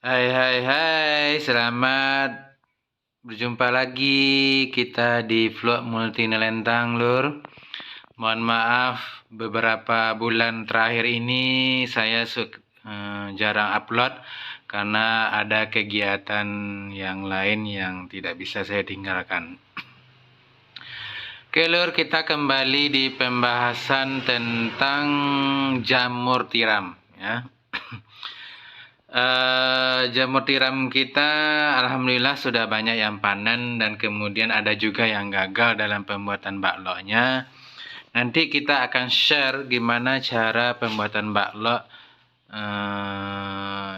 Hai, selamat berjumpa lagi kita di vlog Multi Nelentang, Lur. Mohon maaf beberapa bulan terakhir ini saya jarang upload karena ada kegiatan yang lain yang tidak bisa saya tinggalkan. Oke, Lur, kita kembali di pembahasan tentang jamur tiram, ya. Jamur tiram kita alhamdulillah sudah banyak yang panen dan kemudian ada juga yang gagal dalam pembuatan bakloknya. Nanti kita akan share gimana cara pembuatan baklok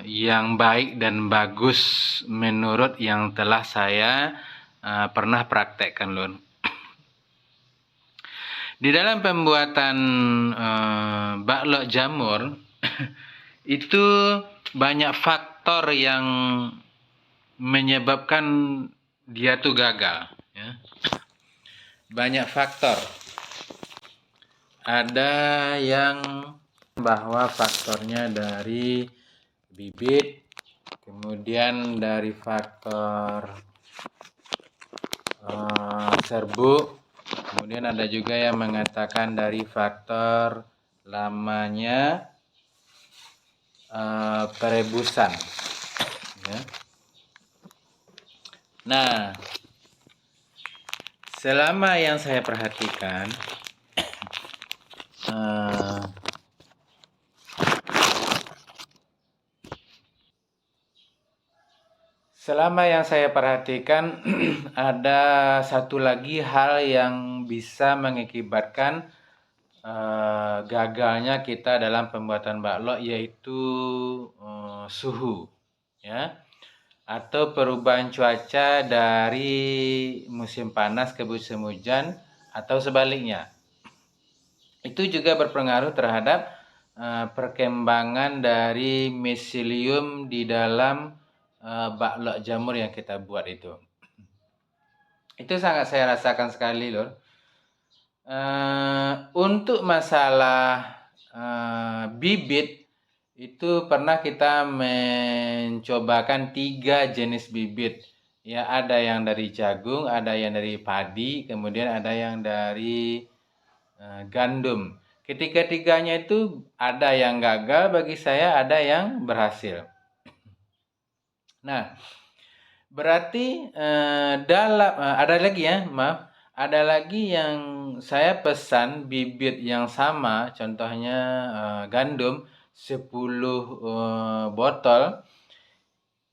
yang baik dan bagus menurut yang telah saya pernah praktekkan, Lur. Di dalam pembuatan baklok jamur itu banyak faktor yang menyebabkan dia tuh gagal, ya. Banyak faktor. Ada yang bahwa faktornya dari bibit, kemudian dari faktor serbuk, kemudian ada juga yang mengatakan dari faktor lamanya perebusan, ya. Nah, selama yang saya perhatikan, ada satu lagi hal yang bisa mengakibatkan gagalnya kita dalam pembuatan baklok, yaitu suhu, ya, atau perubahan cuaca dari musim panas ke musim hujan atau sebaliknya. Itu juga berpengaruh terhadap perkembangan dari miselium di dalam baklok jamur yang kita buat itu. Itu sangat saya rasakan sekali, Lur. Untuk masalah bibit, itu pernah kita mencobakan 3 jenis bibit. Ya, ada yang dari jagung, ada yang dari padi, kemudian ada yang dari gandum. Ketiga-tiganya itu ada yang gagal bagi saya, ada yang berhasil. Nah, berarti ada lagi ya, maaf. Ada lagi yang saya pesan bibit yang sama, contohnya gandum 10 botol.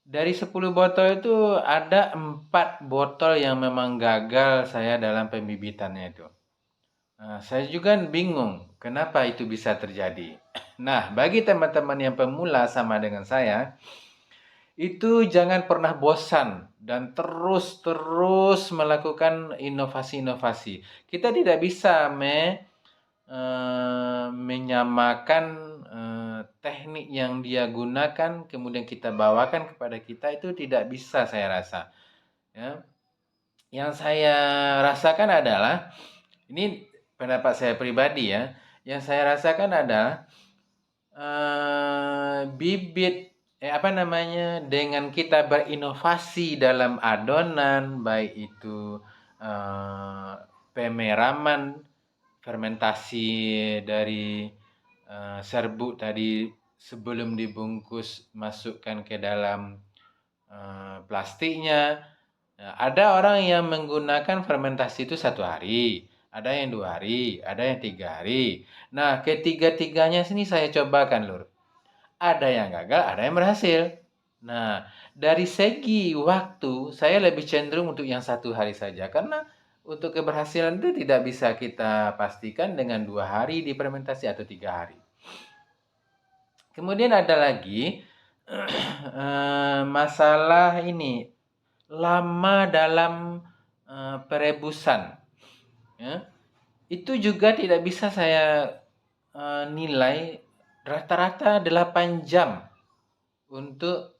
Dari 10 botol itu ada 4 botol yang memang gagal saya dalam pembibitannya itu. Saya juga bingung kenapa itu bisa terjadi. Nah, bagi teman-teman yang pemula sama dengan saya, itu jangan pernah bosan dan terus melakukan inovasi-inovasi. Kita tidak bisa menyamakan teknik yang dia gunakan kemudian kita bawakan kepada kita, itu tidak bisa saya rasa, ya. Yang saya rasakan adalah, ini pendapat saya pribadi ya, yang saya rasakan adalah bibit dengan kita berinovasi dalam adonan, baik itu pemeraman, fermentasi dari serbuk tadi sebelum dibungkus masukkan ke dalam plastiknya. Nah, ada orang yang menggunakan fermentasi itu 1 hari, ada yang 2 hari, ada yang 3 hari. Nah, ketiga-tiganya sini saya cobakan, Lur. Ada yang gagal, ada yang berhasil. Nah, dari segi waktu, saya lebih cenderung untuk yang 1 hari saja. Karena untuk keberhasilan itu tidak bisa kita pastikan dengan 2 hari di fermentasi atau 3 hari. Kemudian ada lagi masalah ini, lama dalam perebusan, ya. Itu juga tidak bisa saya nilai. Rata-rata 8 jam untuk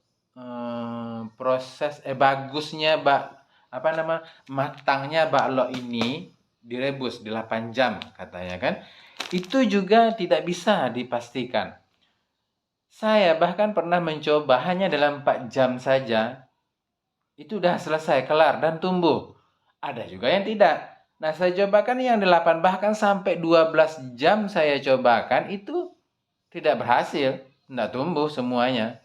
proses bagusnya matangnya baklok ini direbus 8 jam katanya kan. Itu juga tidak bisa dipastikan. Saya bahkan pernah mencoba hanya dalam 4 jam saja, itu udah selesai, kelar, dan tumbuh. Ada juga yang tidak. Nah, saya cobakan yang 8, bahkan sampai 12 jam saya cobakan, itu tidak berhasil, tidak tumbuh semuanya.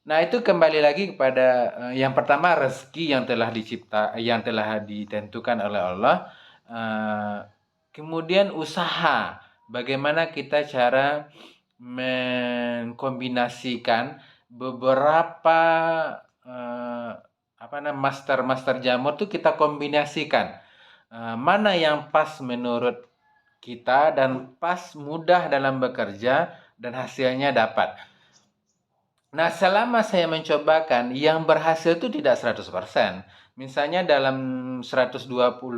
Nah, itu kembali lagi kepada yang pertama, rezeki yang telah ditentukan oleh Allah. Eh, Kemudian usaha, bagaimana kita cara mengkombinasikan beberapa master jamur tuh kita kombinasikan. Mana yang pas menurut kita dan pas, mudah dalam bekerja, dan hasilnya dapat. Nah, selama saya mencobakan, yang berhasil itu tidak 100%. Misalnya dalam 120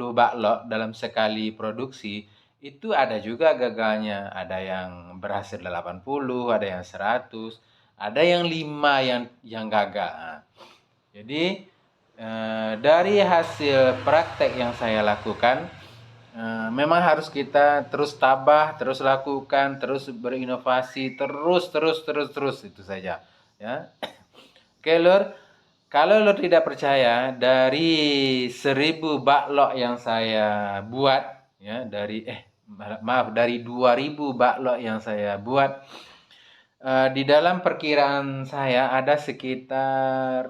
baklok dalam sekali produksi, itu ada juga gagalnya. Ada yang berhasil 80, ada yang 100, ada yang 5 yang gagal. Nah, jadi dari hasil praktek yang saya lakukan, memang harus kita terus tabah, terus lakukan, terus berinovasi, terus itu saja, ya. Oke, Lur. Kalau Lur tidak percaya, dari 1000 baklok yang saya buat, ya, dari 2000 baklok yang saya buat, di dalam perkiraan saya ada sekitar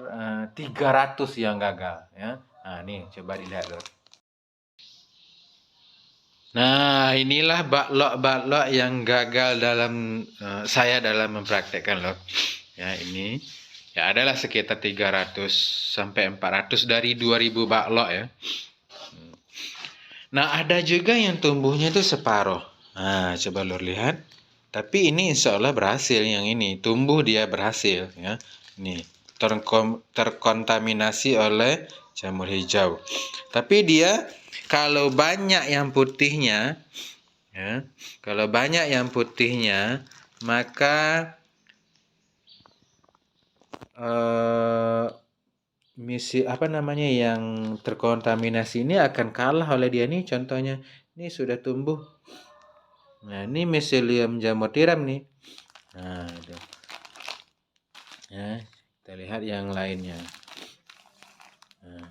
300 yang gagal, ya. Nah, nih coba dilihat, Lur. Nah, inilah baklok-baklok yang gagal dalam saya dalam mempraktekkan, Lur. Ya, ini ya adalah sekitar 300 sampai 400 dari 2000 baklok, ya. Nah, ada juga yang tumbuhnya itu separuh. Nah, coba Lur lihat. Tapi ini insya Allah berhasil, yang ini tumbuh, dia berhasil, ya. Ini terkontaminasi oleh jamur hijau. Tapi dia kalau banyak yang putihnya, ya, maka yang terkontaminasi ini akan kalah oleh dia nih. Contohnya, ini sudah tumbuh. Nah, ini miselium jamur tiram nih. Nah, itu. Ya, kita lihat yang lainnya. Nah,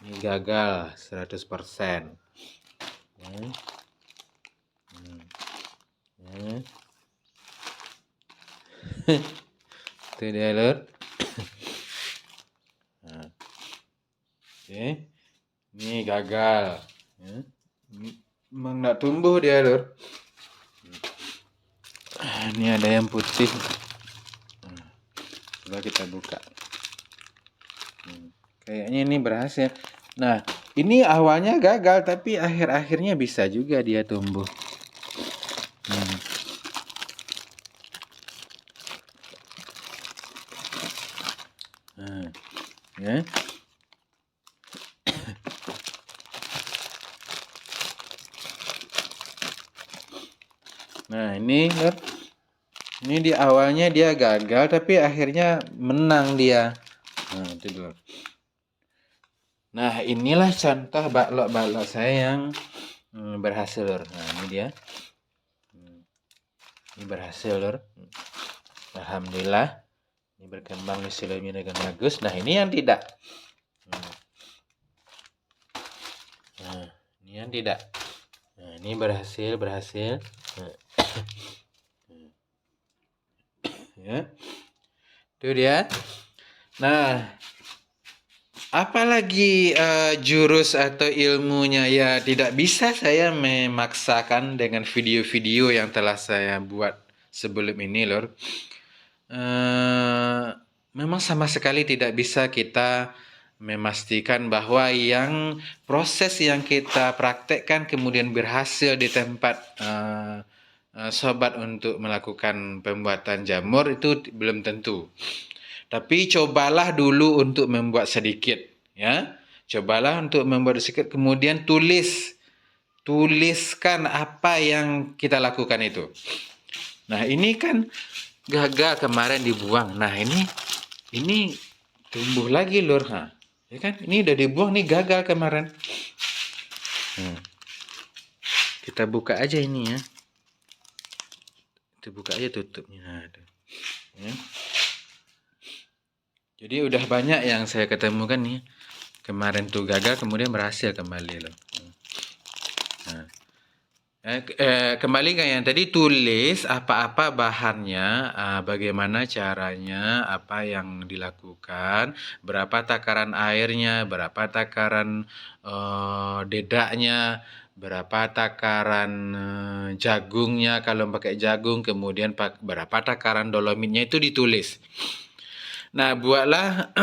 ini gagal 100%. Ya. Itu dia, Lur. Nah. Oke. Ini gagal. Ya. Memang nggak tumbuh dia, Lur. Ini ada yang putih. Coba kita buka. Kayaknya ini berhasil. Nah, ini awalnya gagal, tapi akhir-akhirnya bisa juga dia tumbuh. Nah, ya. Nah, ini Lur. Ini di awalnya dia gagal, tapi akhirnya menang dia. Nah, itu dulu. Nah, inilah contoh baklok-baklok saya yang berhasil, Lur. Nah, ini dia. Ini berhasil, Lur. Alhamdulillah. Ini berkembang miseliumnya dengan bagus. Nah, ini yang tidak. Nah, ini yang tidak. Nah, ini berhasil. Nah. Ya. Itu dia. Nah, apalagi jurus atau ilmunya, ya tidak bisa saya memaksakan dengan video-video yang telah saya buat sebelum ini, Lur. Memang sama sekali tidak bisa kita memastikan bahwa yang proses yang kita praktekkan kemudian berhasil di tempat sobat untuk melakukan pembuatan jamur itu belum tentu. Tapi cobalah dulu untuk membuat sedikit, ya. Cobalah untuk membuat sedikit, kemudian tuliskan apa yang kita lakukan itu. Nah, ini kan gagal kemarin dibuang. Nah, ini tumbuh lagi, Lur. Nah, ya kan? Ini udah dibuang nih, gagal kemarin. Kita buka aja ini, ya. Kita buka aja tutupnya. Nah, Ya. Jadi udah banyak yang saya ketemukan nih. Kemarin tuh gagal, kemudian berhasil kembali loh. Nah, kembali ke yang tadi, tulis apa-apa bahannya, bagaimana caranya, apa yang dilakukan, berapa takaran airnya, berapa takaran dedaknya, berapa takaran jagungnya kalau pakai jagung, kemudian berapa takaran dolomitnya, itu ditulis. Nah, buatlah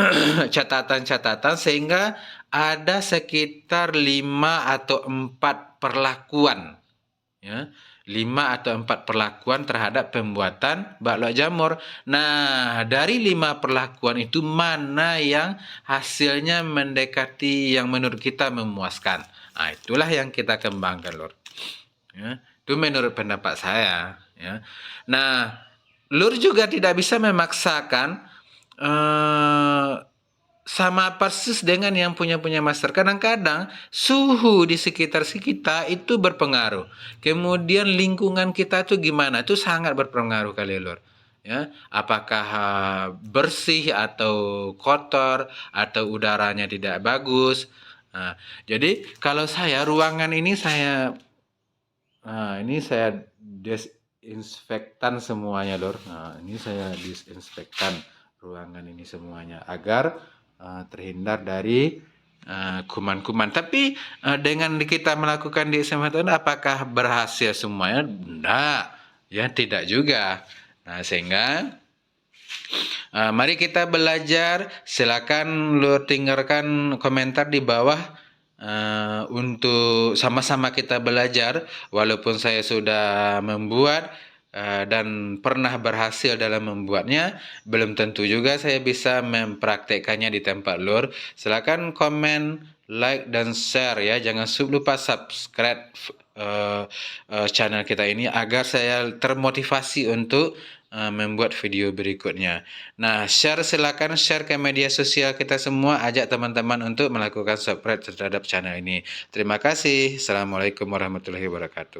catatan-catatan sehingga ada sekitar 5 atau 4 perlakuan. Ya, 5 atau 4 perlakuan terhadap pembuatan baklo jamur. Nah, dari 5 perlakuan itu mana yang hasilnya mendekati yang menurut kita memuaskan. Nah, itulah yang kita kembangkan, Lur. Ya, itu menurut pendapat saya. Ya. Nah, Lur juga tidak bisa memaksakan sama persis dengan yang punya master. Kadang-kadang suhu di sekitar kita itu berpengaruh. Kemudian lingkungan kita tuh gimana? Itu sangat berpengaruh kali, Lur. Ya, apakah bersih atau kotor atau udaranya tidak bagus. Nah, jadi kalau saya ruangan ini saya desinfektan semuanya, Lur. Nah, ini saya disinfektan ruangan ini semuanya agar terhindar dari kuman-kuman. Tapi dengan kita melakukan disinfektan, apakah berhasil semuanya? Tidak, ya tidak juga. Nah, sehingga mari kita belajar. Silakan lu tinggalkan komentar di bawah untuk sama-sama kita belajar. Walaupun saya sudah membuat dan pernah berhasil dalam membuatnya, belum tentu juga saya bisa mempraktekkannya di tempat Lur. Silakan komen, like, dan share ya. Jangan lupa subscribe channel kita ini agar saya termotivasi untuk membuat video berikutnya. Nah, silakan share ke media sosial kita semua, ajak teman-teman untuk melakukan subscribe terhadap channel ini. Terima kasih. Assalamualaikum warahmatullahi wabarakatuh.